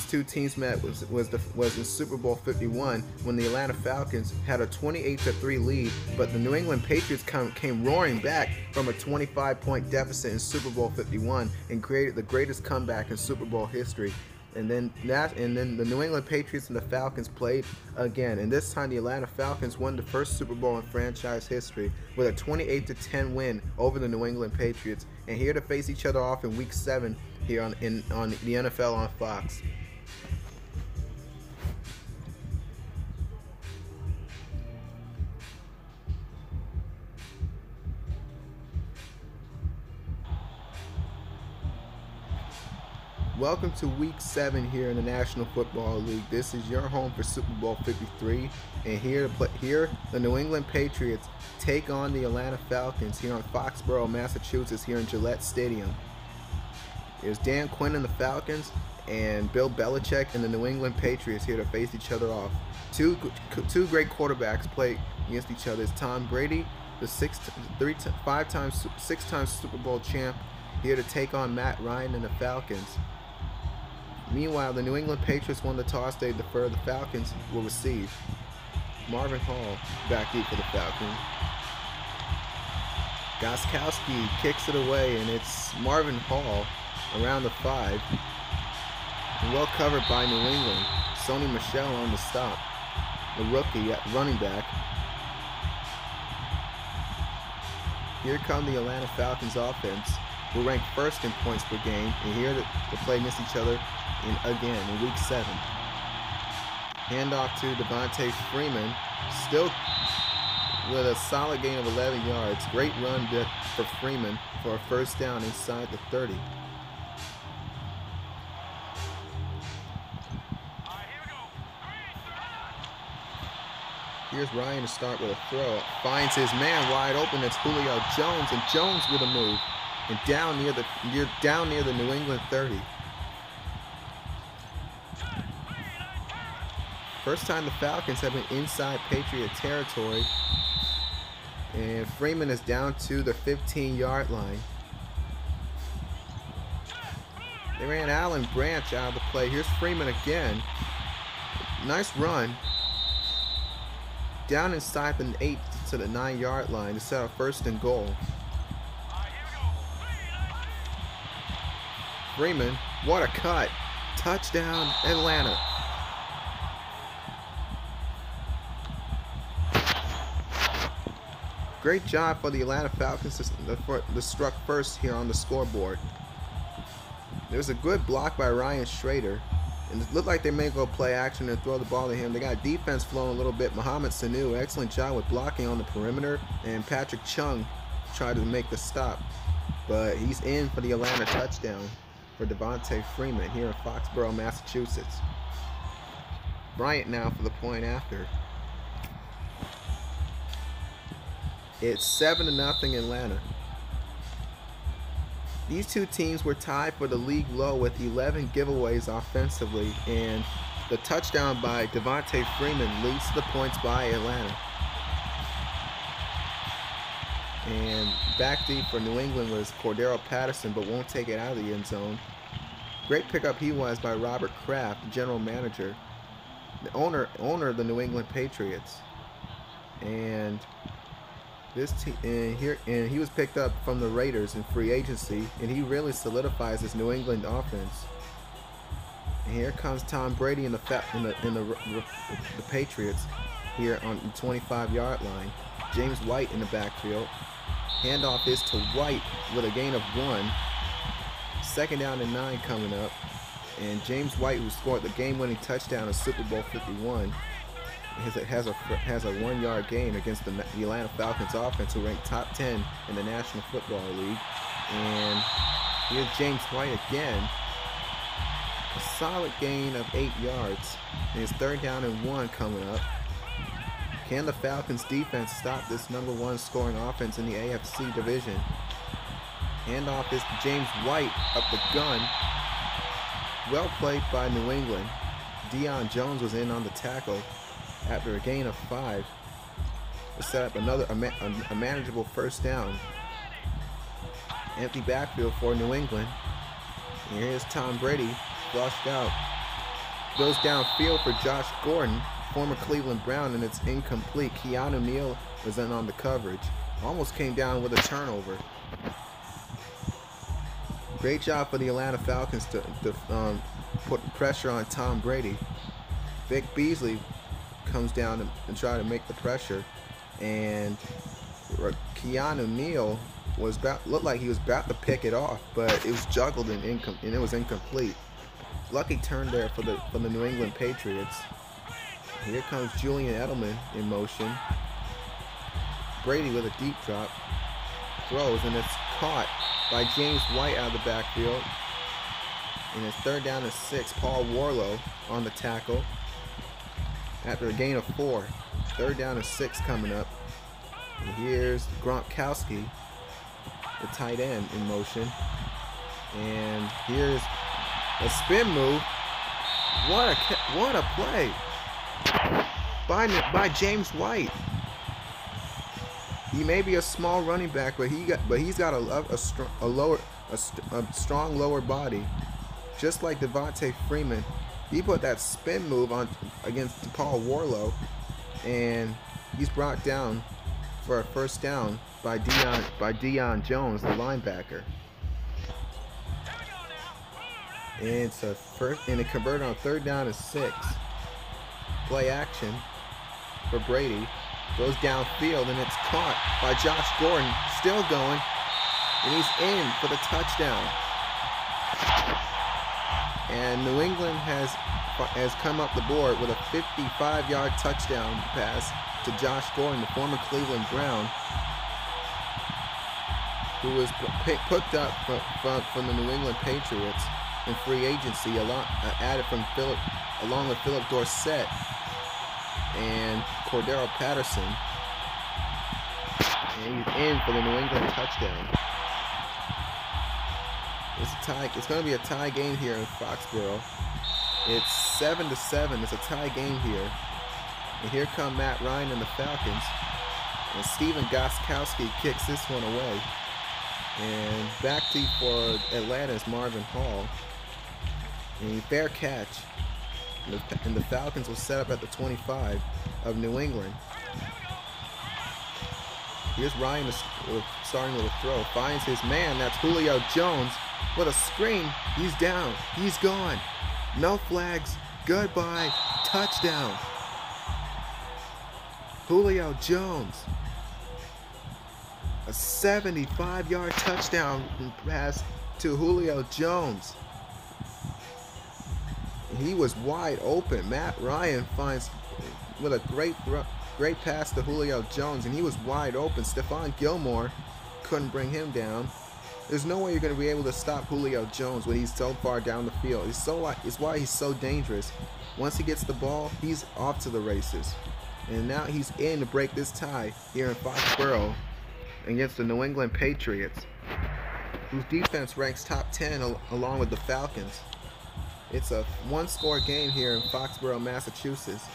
two teams met was in Super Bowl 51 when the Atlanta Falcons had a 28-3 lead, but the New England Patriots came roaring back from a 25-point deficit in Super Bowl 51 and created the greatest comeback in Super Bowl history. And then the New England Patriots and the Falcons played again, and this time the Atlanta Falcons won the first Super Bowl in franchise history with a 28-10 win over the New England Patriots, and here to face each other off in Week 7 here on the NFL on Fox. Welcome to Week 7 here in the National Football League. This is your home for Super Bowl 53, and here the New England Patriots take on the Atlanta Falcons here on Foxborough, Massachusetts, here in Gillette Stadium. There's Dan Quinn and the Falcons, and Bill Belichick and the New England Patriots here to face each other off. Two great quarterbacks play against each other. It's Tom Brady, the six-time Super Bowl champ, here to take on Matt Ryan and the Falcons. Meanwhile, the New England Patriots won the toss. They defer. The Falcons will receive. Marvin Hall back deep for the Falcons. Gostkowski kicks it away, and it's Marvin Hall around the 5. And well covered by New England. Sony Michel on the stop. The rookie at running back. Here come the Atlanta Falcons offense, who rank first in points per game, and here to play against each other again in Week 7. Handoff to Devontae Freeman, still with a solid gain of 11 yards. Great run for Freeman for a first down inside the 30. Here's Ryan to start with a throw. Finds his man wide open. It's Julio Jones, and Jones with a move. And down near the New England 30. First time the Falcons have been inside Patriot territory. And Freeman is down to the 15-yard line. They ran Alan Branch out of the play. Here's Freeman again. Nice run. Down inside the 8 to the 9-yard line to set up first and goal. Freeman, what a cut. Touchdown, Atlanta. Great job for the Atlanta Falcons to struck first here on the scoreboard. There was a good block by Ryan Schrader, and it looked like they may go play action and throw the ball to him. They got defense flowing a little bit. Mohamed Sanu, excellent job with blocking on the perimeter, and Patrick Chung tried to make the stop, but he's in for the Atlanta touchdown for Devontae Freeman here in Foxborough, Massachusetts. Bryant now for the point after. It's 7-0 Atlanta. These two teams were tied for the league low with 11 giveaways offensively, and the touchdown by Devontae Freeman leads to the points by Atlanta. And back deep for New England was Cordero Patterson, but won't take it out of the end zone. Great pickup he was by Robert Kraft, the general manager, the owner of the New England Patriots. And he was picked up from the Raiders in free agency, and he really solidifies this New England offense. And here comes Tom Brady in the Patriots here on the 25-yard line. James White in the backfield. Handoff is to White with a gain of 1. Second down and 9 coming up, and James White, who scored the game-winning touchdown in Super Bowl 51. Has a 1-yard gain against the Atlanta Falcons offense, who ranked top 10 in the National Football League. And here's James White again. A solid gain of 8 yards. And it's third down and 1 coming up. Can the Falcons defense stop this #1 scoring offense in the AFC division? Handoff is to James White up the gun. Well played by New England. Deion Jones was in on the tackle after a gain of 5 to set up a manageable first down. Empty backfield for New England. And here's Tom Brady flushed out. goes downfield for Josh Gordon, former Cleveland Brown, and it's incomplete. Keanu Neal was in on the coverage. Almost came down with a turnover. Great job for the Atlanta Falcons to put pressure on Tom Brady. Vic Beasley comes down and try to make the pressure, and Keanu Neal looked like he was about to pick it off, but it was juggled and it was incomplete. Lucky turn there for the New England Patriots. Here comes Julian Edelman in motion. Brady with a deep drop, throws, and it's caught by James White out of the backfield. And it's 3rd down and 6. Paul Warlow on the tackle after a gain of 4. 3rd down and 6 coming up. And here's Gronkowski, the tight end, in motion. And here's a spin move. What a play by James White. He may be a small running back, but he's got a strong lower body, just like Devontae Freeman. He put that spin move on against Paul Warlow, and he's brought down for a 1st down by Deion Jones, the linebacker. And it's it converted on 3rd down and 6. Play action for Brady. Goes downfield, and it's caught by Josh Gordon. Still going, and he's in for the touchdown. And New England has come up the board with a 55-yard touchdown pass to Josh Gordon, the former Cleveland Brown, who was picked up from the New England Patriots in free agency, added along with Philip Dorsett and Cordero Patterson. And he's in for the New England touchdown. It's a tie. It's going to be a tie game here in Foxborough. It's 7-7. It's a tie game here. And here come Matt Ryan and the Falcons. And Steven Gostkowski kicks this one away. And back deep for Atlanta is Marvin Hall. And fair catch. And the Falcons will set up at the 25 of New England. Here's Ryan starting with a throw. Finds his man. That's Julio Jones. With a screen. He's down. He's gone. No flags. Goodbye. Touchdown. Julio Jones. A 75-yard touchdown pass to Julio Jones. He was wide open. Matt Ryan finds with a great pass to Julio Jones, and he was wide open. Stephon Gilmore couldn't bring him down. There's no way you're going to be able to stop Julio Jones when he's so far down the field. It's why he's so dangerous. Once he gets the ball, he's off to the races. And now he's in to break this tie here in Foxborough against the New England Patriots, whose defense ranks top 10 along with the Falcons. It's a one-score game here in Foxborough, Massachusetts.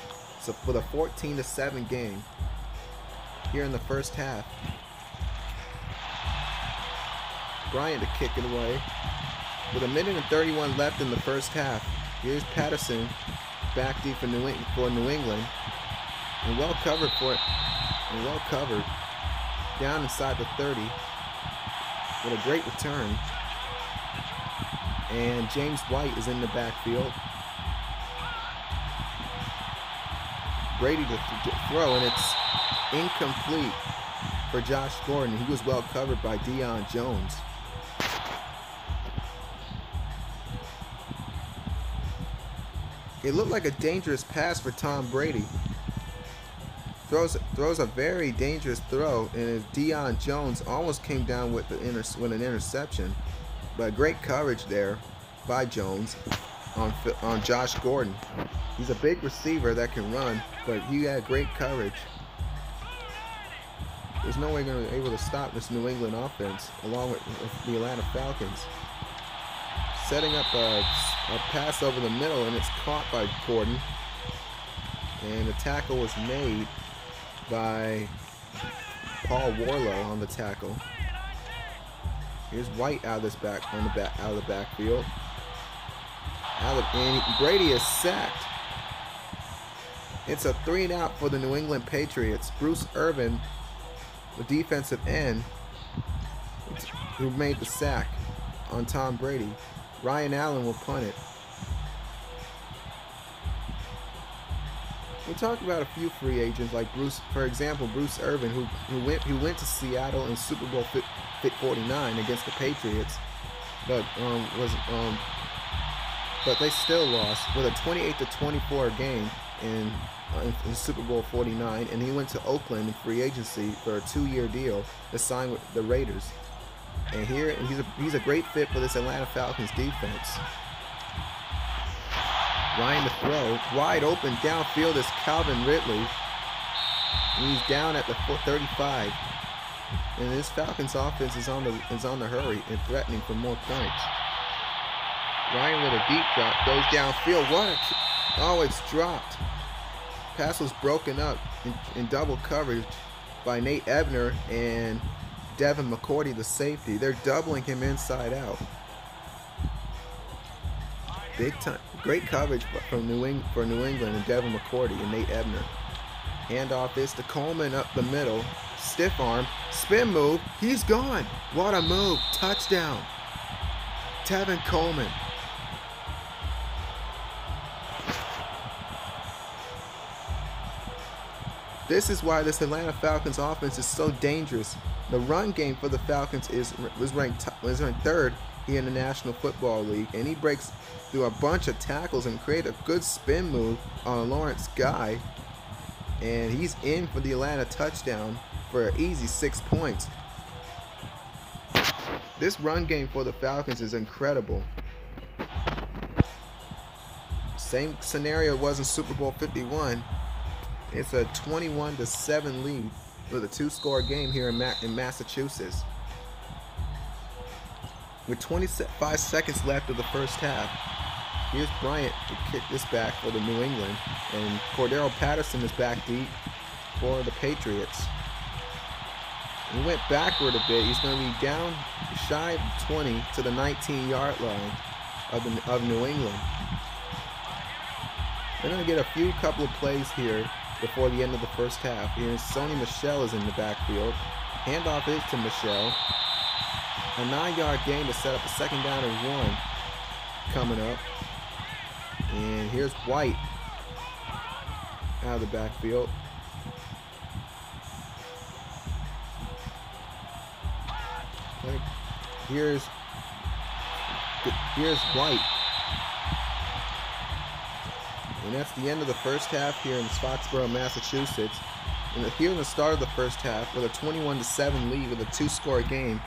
So for the 14-7 game here in the first half. Bryant to kick it away. With 1:31 left in the first half, here's Patterson back deep for New England. And well covered for it. And well covered. Down inside the 30. With a great return. And James White is in the backfield. Brady to throw, and it's incomplete for Josh Gordon. He was well covered by Deion Jones. It looked like a dangerous pass for Tom Brady. Throws a very dangerous throw, and Deion Jones almost came down with an interception. But great coverage there by Jones on Josh Gordon. He's a big receiver that can run, but he had great coverage. There's no way you're going to be able to stop this New England offense along with the Atlanta Falcons. Setting up a pass over the middle, and it's caught by Gordon. And the tackle was made by Paul Warlow on the tackle. Here's White out of the backfield. And Brady is sacked. It's a 3-and-out for the New England Patriots. Bruce Irvin, the defensive end, who made the sack on Tom Brady. Ryan Allen will punt it. We talked about a few free agents like Bruce, for example, Bruce Irvin, who went to Seattle in Super Bowl 49 against the Patriots, but but they still lost with a 28-24 game in Super Bowl 49, and he went to Oakland in free agency for a 2-year deal to sign with the Raiders. And here he's a great fit for this Atlanta Falcons defense. Ryan to throw, wide open downfield is Calvin Ridley. And he's down at the 35. And this Falcons offense is on the hurry and threatening for more points. Ryan with a deep drop goes downfield. Oh, it's dropped. Pass was broken up in double coverage by Nate Ebner and Devin McCourty, the safety. They're doubling him inside out. Big time, great coverage from New England and Devin McCourty and Nate Ebner. Handoff is to Coleman up the middle. Stiff arm, spin move. He's gone. What a move! Touchdown. Tevin Coleman. This is why this Atlanta Falcons offense is so dangerous. The run game for the Falcons was ranked third here in the National Football League, and he breaks through a bunch of tackles and create a good spin move on Lawrence Guy, and he's in for the Atlanta touchdown for an easy 6 points. This run game for the Falcons is incredible. Same scenario was in Super Bowl 51. It's a 21-7 lead with a 2-score game here in Massachusetts. With 25 seconds left of the first half, here's Bryant to kick this back for the New England, and Cordero Patterson is back deep for the Patriots. He went backward a bit. He's going to be down shy of 20 to the 19-yard line of New England. They're going to get a couple of plays here before the end of the first half. Here, Sony Michel is in the backfield. Handoff is to Michel. A 9-yard gain to set up a 2nd down and 1 coming up. And here's White out of the backfield. Here's White. And that's the end of the first half here in Foxborough, Massachusetts. And here in the start of the first half, with a 21-7 lead with a 2-score game,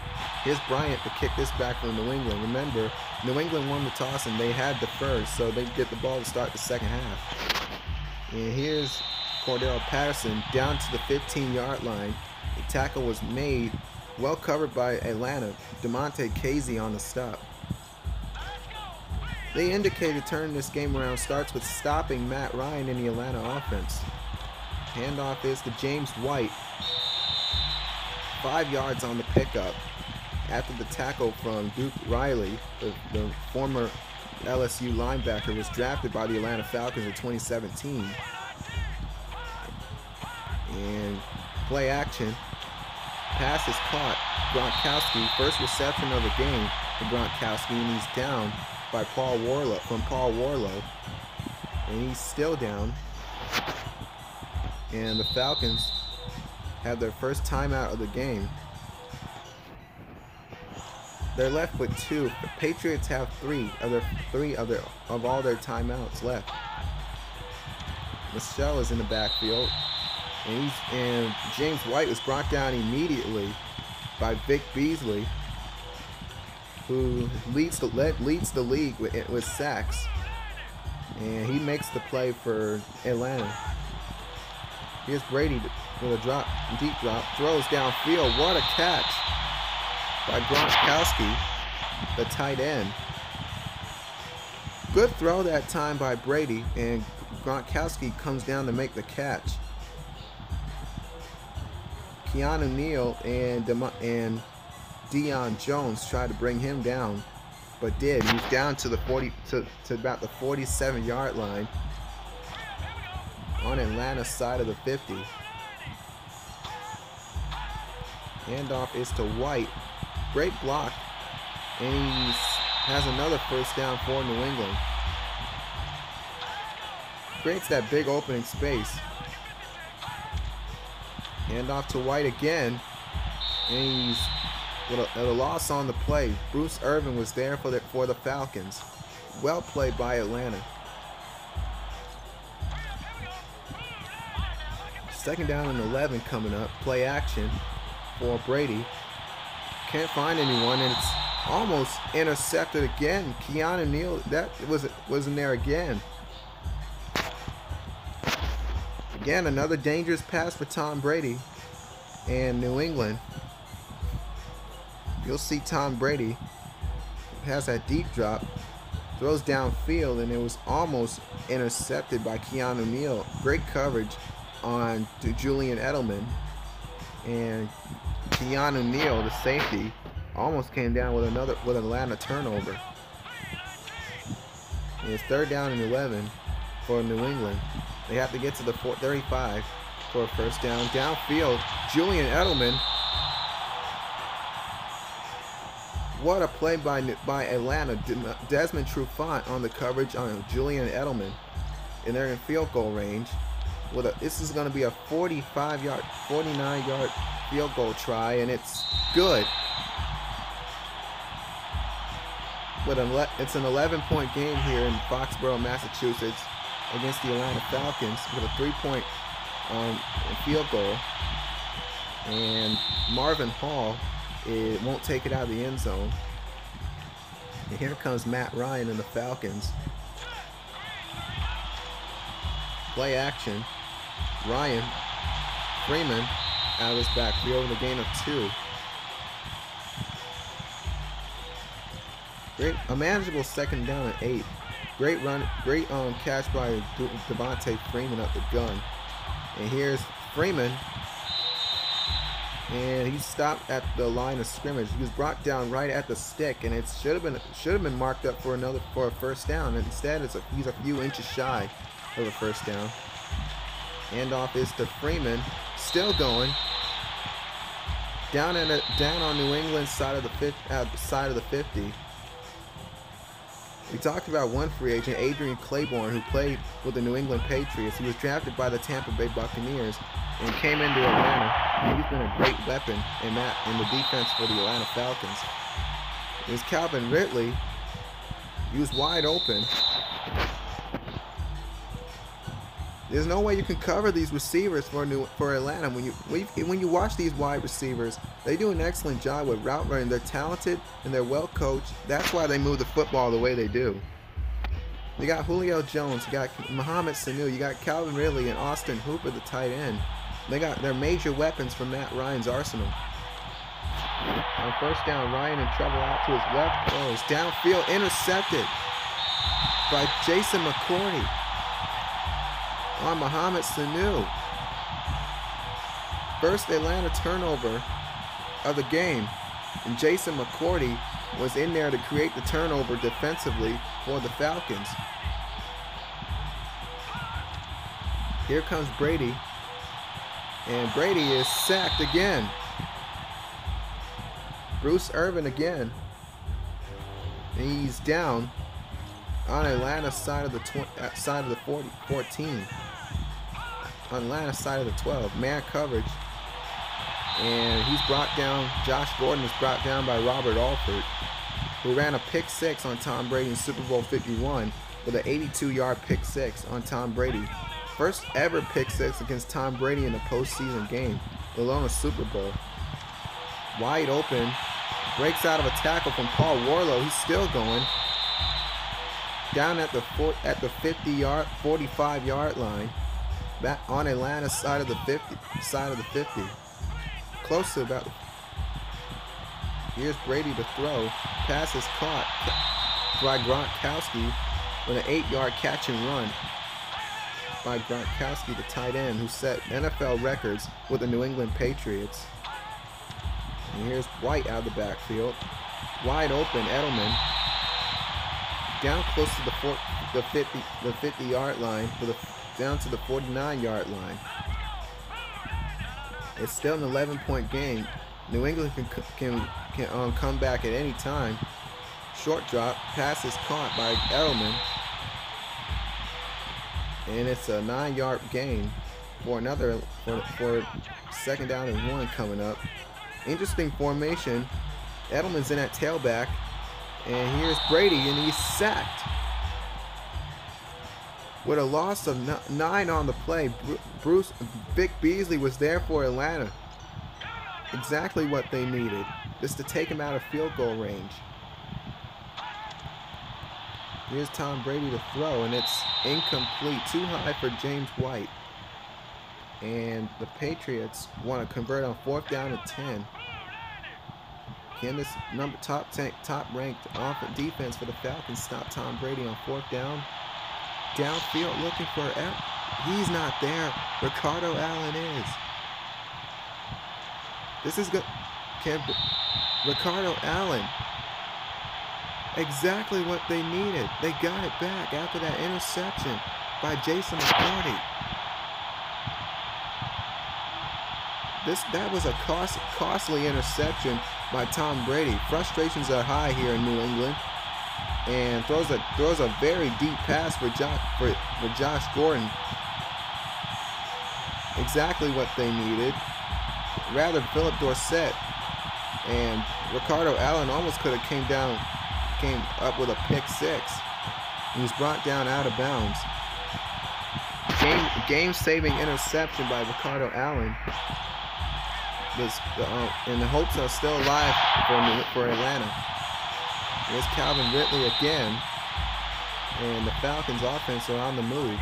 here's Bryant to kick this back from New England. Remember, New England won the toss and they had the first, so they get the ball to start the second half. And here's Cordero Patterson down to the 15-yard line. The tackle was made, well covered by Atlanta. DeMonte Casey on the stop. They indicated turning this game around starts with stopping Matt Ryan in the Atlanta offense. Handoff is to James White. 5 yards on the pickup after the tackle from Duke Riley, the former LSU linebacker, was drafted by the Atlanta Falcons in 2017. And play action. Pass is caught. Gronkowski, first reception of the game for Gronkowski, and he's down by Paul Warlow. And he's still down. And the Falcons have their first timeout of the game. They're left with 2. The Patriots have 3 of all their timeouts left. Michel is in the backfield, and James White was brought down immediately by Vic Beasley, who leads the league with sacks, and he makes the play for Atlanta. Here's Brady with a deep drop, throws downfield. What a catch by Gronkowski, the tight end. Good throw that time by Brady, and Gronkowski comes down to make the catch. Keanu Neal and Deion Jones try to bring him down, but did. He was down to the 40 to about the 47-yard line on Atlanta's side of the 50. Handoff is to White. Great block, and he has another first down for New England. Creates that big opening space. Handoff to White again, and he's with a loss on the play. Bruce Irvin was there for the Falcons. Well played by Atlanta. Second down and 11 coming up. Play action for Brady. Can't find anyone, and it's almost intercepted again. Keanu Neal, that wasn't there again. Again, another dangerous pass for Tom Brady and New England. You'll see Tom Brady has that deep drop, throws downfield, and it was almost intercepted by Keanu Neal. Great coverage on Julian Edelman, and Keanu Neal, the safety, almost came down with an Atlanta turnover. And it's third down and 11 for New England. They have to get to the 35 for a first down. Downfield, Julian Edelman. What a play by Atlanta. Desmond Trufant on the coverage on Julian Edelman. And they're in field goal range. This is going to be a 49-yard field goal try, and it's good. It's an 11-point game here in Foxborough, Massachusetts, against the Atlanta Falcons with a 3-point field goal. And Marvin Hall won't take it out of the end zone. And here comes Matt Ryan and the Falcons. Play action. Ryan Freeman out of his backfield in a gain of 2. A manageable second down and 8. Great run, great catch by Devontae Freeman up the gun. And here's Freeman, and he stopped at the line of scrimmage. He was brought down right at the stick, and it should have been marked up for a first down. And instead, he's a few inches shy of a first down. Handoff is to Freeman, still going down on New England's side of the 50. We talked about one free agent, Adrian Claiborne, who played with the New England Patriots. He was drafted by the Tampa Bay Buccaneers and came into Atlanta. And he's been a great weapon in the defense for the Atlanta Falcons. It was Calvin Ridley. He was wide open. There's no way you can cover these receivers for Atlanta. When you watch these wide receivers, they do an excellent job with route running. They're talented and they're well coached. That's why they move the football the way they do. You got Julio Jones, you got Mohamed Sanu, you got Calvin Ridley and Austin Hooper, the tight end. They got their major weapons from Matt Ryan's arsenal. On first down, Ryan in trouble out to his left. Oh, it's downfield, intercepted by Jason McCourty on Mohamed Sanu. First Atlanta turnover of the game, and Jason McCourty was in there to create the turnover defensively for the Falcons. Here comes Brady, and Brady is sacked again. Bruce Irvin again. And he's down on Atlanta's side of the 14. On Atlanta's side of the 12. Man coverage. And he's brought down, Josh Gordon is brought down by Robert Alford, who ran a pick 6 on Tom Brady in Super Bowl 51 with an 82-yard pick 6 on Tom Brady. First ever pick 6 against Tom Brady in a postseason game, let alone a Super Bowl. Wide open, breaks out of a tackle from Paul Warlow. He's still going. Down at the 45-yard line, back on Atlanta's side of the 50. Close to about. Here's Brady to throw. Pass is caught by Gronkowski with an 8-yard catch and run by Gronkowski, the tight end, who set NFL records with the New England Patriots. And here's White out of the backfield. Wide open, Edelman. down close to the 50-yard line, down to the 49-yard line. It's still an 11-point game. New England can come back at any time. Short drop, pass is caught by Edelman, and it's a 9-yard gain for another for second down and 1 coming up. Interesting formation. Edelman's in at tailback, and here's Brady, and he's sacked. With a loss of 9 on the play, Vic Beasley was there for Atlanta. Exactly what they needed, just to take him out of field goal range. Here's Tom Brady to throw, and it's incomplete, too high for James White. And the Patriots want to convert on 4th down and 10. Can this top-ranked defense for the Falcons stop Tom Brady on 4th down? Downfield looking for he's not there. Ricardo Allen is. This is good. Ricardo Allen. Exactly what they needed. They got it back after that interception by Jason McCourty. That was a costly interception by Tom Brady. Frustrations are high here in New England, and throws a very deep pass for Josh Gordon. Exactly what they needed. Rather Philip Dorsett, and Ricardo Allen almost could have came up with a pick 6. He was brought down out of bounds. Game-saving interception by Ricardo Allen. And the hopes are still alive for Atlanta. There's Calvin Ridley again, and the Falcons offense are on the move.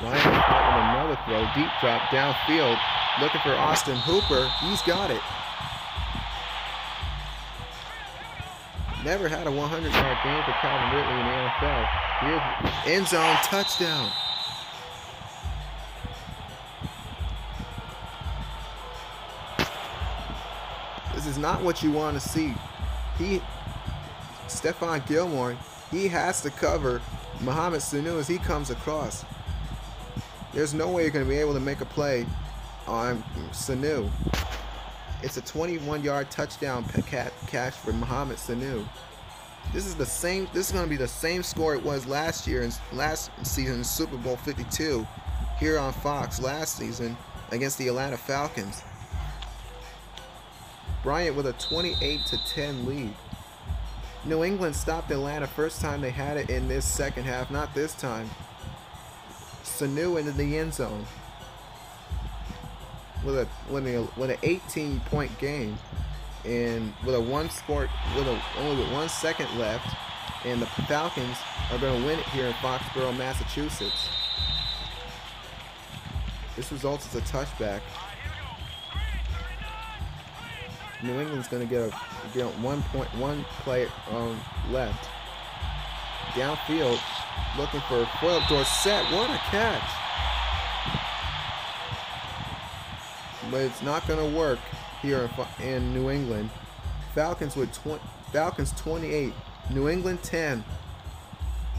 Ryan with another throw, deep drop downfield, looking for Austin Hooper. He's got it. Never had a 100-yard game for Calvin Ridley in the NFL. Here's end zone touchdown. This is not what you want to see. Stephon Gilmore, he has to cover Mohamed Sanu as he comes across. There's no way you're going to be able to make a play on Sanu. It's a 21-yard touchdown catch for Mohamed Sanu. This is going to be the same score it was last season in Super Bowl 52 here on Fox last season against the Atlanta Falcons. Bryant with a 28-10 lead. New England stopped Atlanta first time they had it in this second half, not this time. Sanu into the end zone with an 18-point game, and with only 1 second left, and the Falcons are going to win it here in Foxborough, Massachusetts. This results as a touchback. New England's going to get 1 play left. Downfield, looking for Philip Dorsett. What a catch! But it's not going to work here in New England. Falcons 28, New England 10.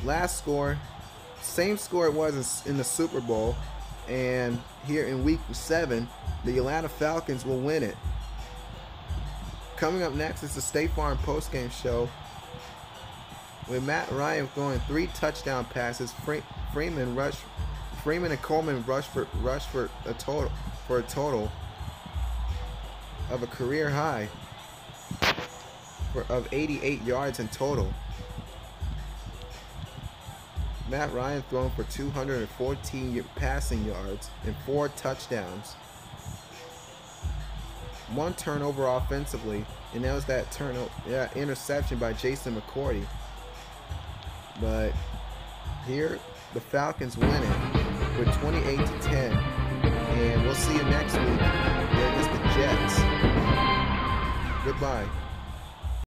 Last score, same score it was in the Super Bowl, and here in Week 7, the Atlanta Falcons will win it. Coming up next is the State Farm postgame show with Matt Ryan throwing 3 touchdown passes. Freeman and Coleman rushed for a total of a career high of 88 yards in total. Matt Ryan thrown for 214 passing yards and 4 touchdowns. 1 turnover offensively, and that was that interception by Jason McCourty. But here, the Falcons win it with 28-10, and we'll see you next week against the Jets. Goodbye.